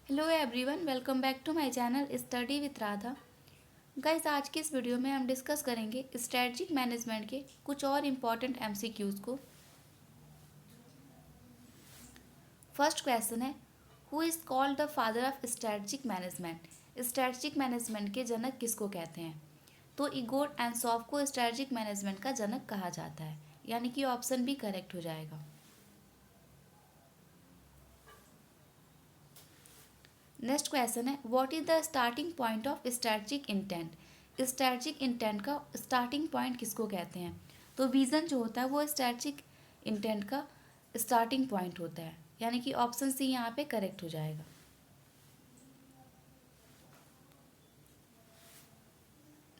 Hello everyone, welcome back to my channel study with Radha. Guys, आज के इस video में हम डिस्कस करेंगे स्ट्रेटजिक मैनेजमेंट के कुछ और इम्पॉर्टेंट एमसीक्यूज को। फर्स्ट क्वेश्चन है, who is called the father of strategic management. Strategic management के जनक किसको कहते हैं? तो इगोर एंसॉफ को स्ट्रेटजिक मैनेजमेंट का जनक कहा जाता है, यानी कि ऑप्शन भी करेक्ट हो जाएगा। नेक्स्ट क्वेश्चन है, what is the starting point of strategic intent. Strategic intent का स्टार्टिंग पॉइंट किसको कहते हैं? तो विजन जो होता है वो स्ट्रेटजिक इंटेंट का स्टार्टिंग पॉइंट होता है, यानी कि ऑप्शन सी यहाँ पे करेक्ट हो जाएगा।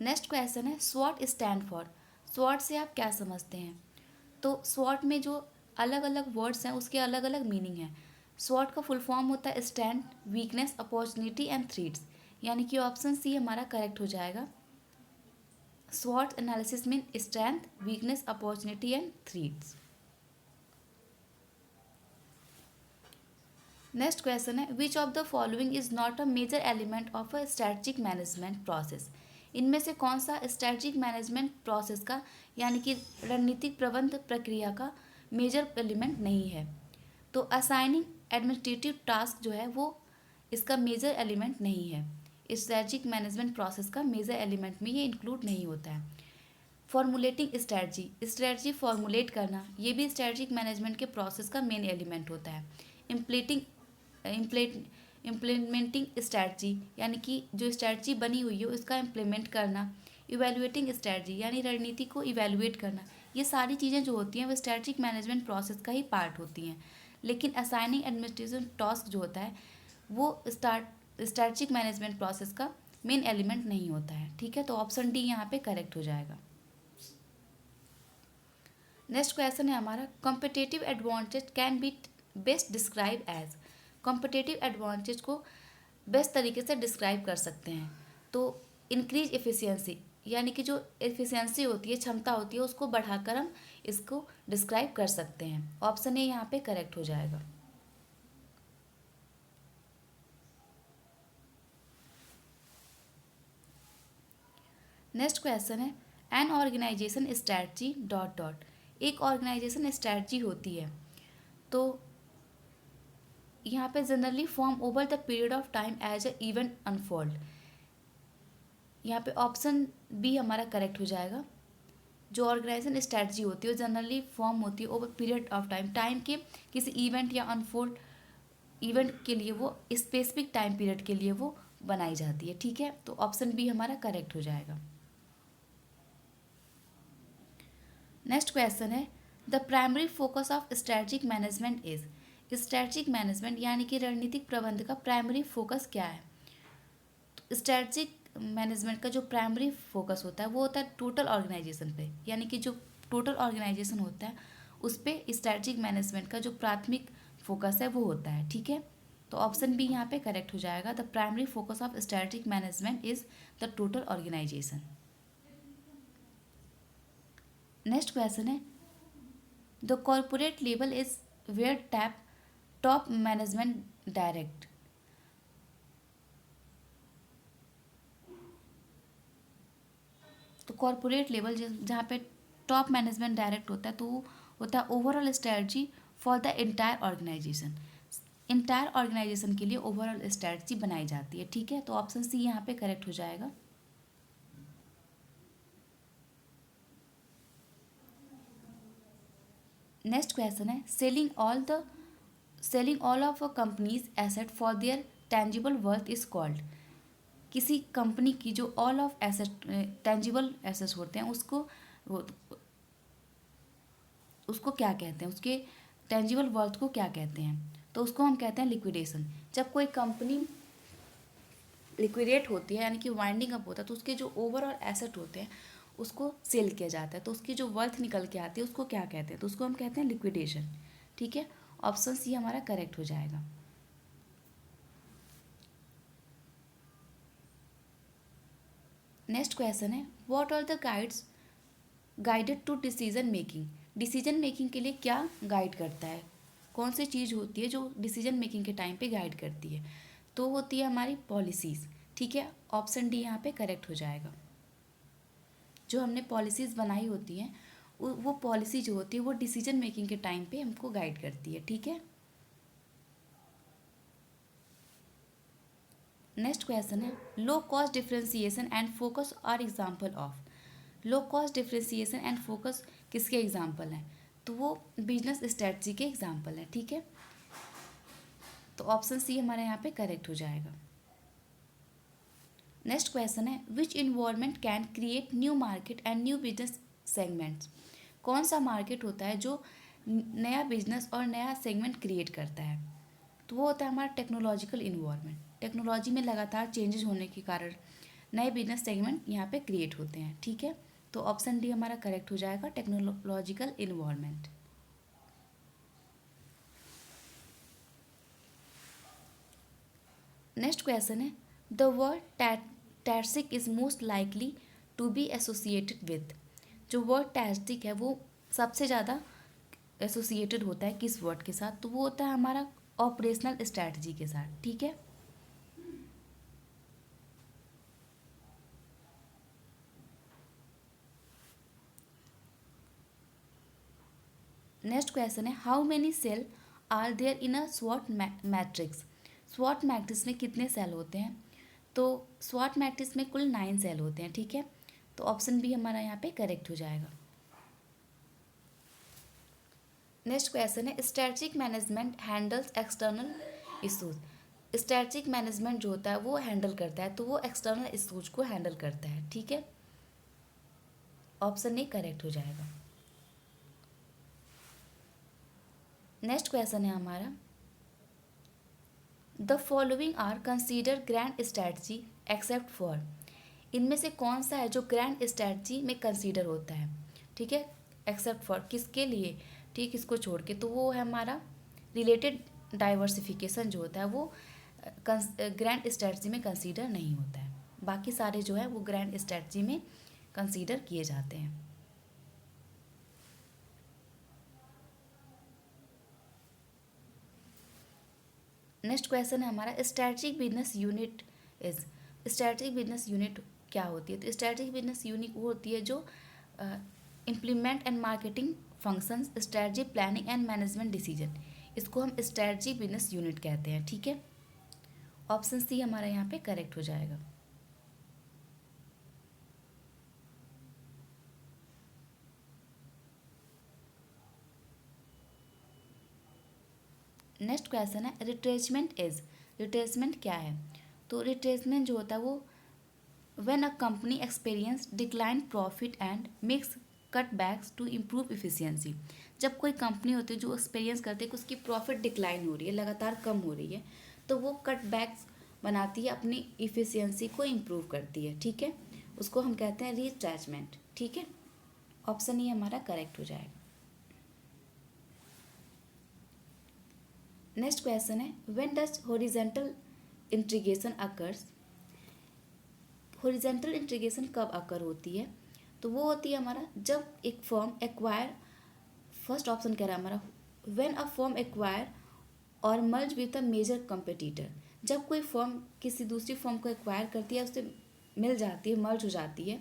नेक्स्ट क्वेश्चन है, स्वॉट स्टैंड फॉर। स्वॉट से आप क्या समझते हैं? तो स्वॉट में जो अलग अलग वर्ड्स हैं उसके अलग अलग मीनिंग हैं। स्वॉट का फुल फॉर्म होता है strength, weakness, opportunity and threats, यानी कि ऑप्शन सी हमारा करेक्ट हो जाएगा। स्वॉट analysis mean strength, weakness, opportunity and threats. Next question है, which of the following is not a major element of a strategic management process. इनमें से कौन सा स्ट्रेटजिक मैनेजमेंट प्रोसेस का, यानी कि रणनीतिक प्रबंध प्रक्रिया का मेजर एलिमेंट नहीं है? तो असाइनिंग एडमिनिस्ट्रेटिव टास्क जो है वो इसका मेजर एलिमेंट नहीं है। स्ट्रेटजिक मैनेजमेंट प्रोसेस का मेजर एलिमेंट में ये इंक्लूड नहीं होता है। फॉर्मुलेटिंग स्ट्रेटजी फॉर्मुलेट करना, ये भी स्ट्रेटजिक मैनेजमेंट के प्रोसेस का मेन एलिमेंट होता है। इम्प्लीटिंग इम्प्लीमेंटिंग स्ट्रैटी, यानी कि जो स्ट्रैटी बनी हुई है उसका इम्प्लीमेंट करना। इवेलुएटिंग स्ट्रैटी, यानी रणनीति को इवेलुएट करना। ये सारी चीज़ें जो होती हैं वो स्ट्रैटेजिक मैनेजमेंट प्रोसेस का ही पार्ट होती हैं। लेकिन असाइनिंग एडमिनिस्ट्रेशन टास्क जो होता है वो स्ट्रैटेजिक मैनेजमेंट प्रोसेस का मेन एलिमेंट नहीं होता है। ठीक है, तो ऑप्शन डी यहाँ पे करेक्ट हो जाएगा। नेक्स्ट क्वेश्चन है हमारा, competitive advantage can be best describe as. Competitive advantage को बेस्ट तरीके से डिस्क्राइब कर सकते हैं तो इंक्रीज एफिशिएंसी, यानी कि जो एफिशिएंसी होती है, क्षमता होती है, उसको बढ़ाकर हम इसको डिस्क्राइब कर सकते हैं। ऑप्शन ए यहाँ पे करेक्ट हो जाएगा। नेक्स्ट क्वेश्चन है, an organization strategy dot dot. एक ऑर्गेनाइजेशन स्ट्रैटी होती है तो यहाँ पे generally form over the period of time as a event unfold. यहाँ पे ऑप्शन बी हमारा करेक्ट हो जाएगा। जो ऑर्गेनाइजेशन स्ट्रैटी होती है वो जनरली फॉर्म होती है ओवर पीरियड ऑफ टाइम के किसी इवेंट या अनफोल्ड इवेंट के लिए, वो स्पेसिफिक टाइम पीरियड के लिए वो बनाई जाती है। ठीक है, तो ऑप्शन बी हमारा करेक्ट हो जाएगा। नेक्स्ट क्वेश्चन है, the primary focus of strategic management is. Strategic management यानी कि रणनीतिक प्रबंध का प्राइमरी फोकस क्या है? तो स्ट्रैटेजिक मैनेजमेंट का जो प्राइमरी फोकस होता है वो होता है टोटल ऑर्गेनाइजेशन पे, यानी कि जो टोटल ऑर्गेनाइजेशन होता है उस पर स्ट्रैटेजिक मैनेजमेंट का जो प्राथमिक फोकस है वो होता है। ठीक है, तो ऑप्शन बी यहाँ पे करेक्ट हो जाएगा। The primary focus of strategic management is the total organisation. Next question है, the corporate level is where top top management direct. तो कॉर्पोरेट लेवल जहाँ पे टॉप मैनेजमेंट डायरेक्ट होता है तो वो होता है overall strategy for the entire organization. Entire organization के लिए ओवरऑल स्ट्रेटजी बनाई जाती है। ठीक है, तो ऑप्शन सी यहाँ पे करेक्ट हो जाएगा। नेक्स्ट क्वेश्चन है, selling all of a companies asset for their tangible worth is called. किसी कंपनी की जो all of asset tangible assets होते हैं उसको क्या कहते हैं, उसके टेंजिबल वर्थ को क्या कहते हैं? तो उसको हम कहते हैं लिक्विडेशन। जब कोई कंपनी लिक्विडेट होती है, यानी कि वाइंडिंग अप होता है, तो उसके जो ओवरऑल एसेट होते हैं उसको सेल किया जाता है, तो उसकी जो वर्थ निकल के आती है उसको क्या कहते हैं? तो उसको हम कहते हैं लिक्विडेशन। ठीक है, ऑप्शन सी हमारा करेक्ट हो जाएगा। नेक्स्ट क्वेश्चन है, what are the guides guided to decision making. Decision making के लिए क्या गाइड करता है? कौन सी चीज़ होती है जो डिसीजन मेकिंग के टाइम पे गाइड करती है? तो होती है हमारी पॉलिसीज़। ठीक है, ऑप्शन डी यहाँ पे करेक्ट हो जाएगा। जो हमने पॉलिसीज़ बनाई होती हैं वो पॉलिसी जो होती है वो डिसीजन मेकिंग के टाइम पे हमको गाइड करती है। ठीक है, नेक्स्ट क्वेश्चन है low cost differentiation and focus are example of. Low cost differentiation and focus किसके एग्जाम्पल हैं? तो वो बिजनेस स्ट्रेटजी के एग्जाम्पल हैं। ठीक है, तो ऑप्शन सी हमारे यहाँ पे करेक्ट हो जाएगा। नेक्स्ट क्वेश्चन है which involvement can create new market and new business segments. कौन सा मार्केट होता है जो नया बिजनेस और नया सेगमेंट क्रिएट करता है? तो वो होता है हमारा टेक्नोलॉजिकल इन्वॉल्वमेंट। टेक्नोलॉजी में लगातार चेंजेस होने के कारण नए बिजनेस सेगमेंट यहाँ पे क्रिएट होते हैं। ठीक है, तो ऑप्शन डी हमारा करेक्ट हो जाएगा, टेक्नोलॉजिकल इन्वॉल्वमेंट। नेक्स्ट क्वेश्चन है the word tactic is most likely to be associated with. जो वर्ड टैट्सिक है वो सबसे ज़्यादा एसोसिएटेड होता है किस वर्ड के साथ? तो वो होता है हमारा ऑपरेशनल स्ट्रैटेजी के साथ। ठीक है, नेक्स्ट क्वेश्चन है how many cell are there in a स्वॉट मैट्रिक्स। स्वॉट मैट्रिक्स में कितने सेल होते हैं? तो स्वॉट मैट्रिक्स में कुल 9 सेल होते हैं। ठीक है, तो ऑप्शन बी हमारा यहाँ पे करेक्ट हो जाएगा। नेक्स्ट क्वेश्चन है strategic management handles external issues. Strategic management जो होता है वो हैंडल करता है, तो वो एक्सटर्नल इशूज को हैंडल करता है। ठीक है, ऑप्शन ए करेक्ट हो जाएगा। नेक्स्ट क्वेश्चन है हमारा the following are consider grand strategy except for. इनमें से कौन सा है जो ग्रैंड स्ट्रैटेजी में कंसीडर होता है? ठीक है, एक्सेप्ट फॉर किसके लिए? ठीक, इसको छोड़ के, तो वो है हमारा रिलेटेड डाइवर्सिफिकेशन जो होता है वो ग्रैंड स्ट्रैटेजी में कंसीडर नहीं होता है। बाकी सारे जो है वो ग्रैंड स्ट्रैटेजी में कंसीडर किए जाते हैं। नेक्स्ट क्वेश्चन है हमारा strategic business unit is. Strategic business unit क्या होती है? तो स्ट्रैटेजिक बिजनेस यूनिट वो होती है जो implement and marketing functions, strategy planning and management decision, इसको हम स्ट्रैटेजिक बिजनेस यूनिट कहते हैं। ठीक है, ऑप्शन सी हमारा यहाँ पे करेक्ट हो जाएगा। नेक्स्ट क्वेश्चन है रिट्रेचमेंट इज। रिट्रेचमेंट क्या है? तो रिट्रेचमेंट जो होता है वो when a company experience decline profit and makes cutbacks to improve efficiency. जब कोई कंपनी होती है जो एक्सपीरियंस करती है कि उसकी प्रॉफिट डिक्लाइन हो रही है, लगातार कम हो रही है, तो वो कट बैक्स बनाती है, अपनी इफिशियंसी को इम्प्रूव करती है। ठीक है, उसको हम कहते हैं रिट्रेचमेंट। ठीक है, ऑप्शन ये हमारा करेक्ट हो जाएगा। नेक्स्ट क्वेश्चन है when does horizontal integration occurs. Horizontal integration कब अकर होती है? तो वो होती है हमारा जब एक फर्म एक्वायर, फर्स्ट ऑप्शन कह रहा है हमारा व्हेन अ फर्म एक्वायर और merge with a major competitor. जब कोई फर्म किसी दूसरी फर्म को एक्वायर करती है, उससे मिल जाती है, मर्ज हो जाती है,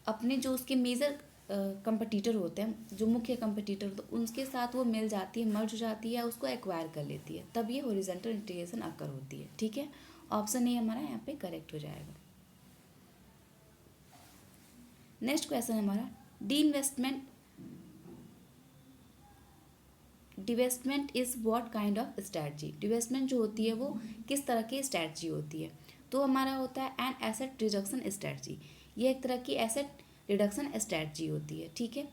अपने जो उसके मेजर कंपटीटर होते हैं, जो मुख्य कंपटीटर होते हैं, उनके साथ वो मिल जाती है, मर्ज हो जाती है, उसको एक्वायर कर लेती है, तब ये हॉरिजॉन्टल इंटीग्रेशन अकर होती है। ठीक है, ऑप्शन ए हमारा यहाँ पे करेक्ट हो जाएगा। नेक्स्ट क्वेश्चन हमारा divestment is what kind of strategy. Divestment जो होती है वो किस तरह की स्ट्रैटेजी होती है? तो हमारा होता है एन एसेट रिडक्शन स्ट्रैटेजी। ये एक तरह की एसेट रिडक्शन स्ट्रैटेजी होती है। ठीक है,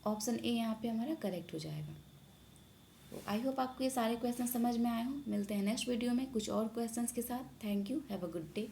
ऑप्शन ए यहाँ पे हमारा करेक्ट हो जाएगा। तो आई होप आपको ये सारे क्वेश्चन समझ में आए हों। मिलते हैं नेक्स्ट वीडियो में कुछ और क्वेश्चंस के साथ। Thank you, have a good day.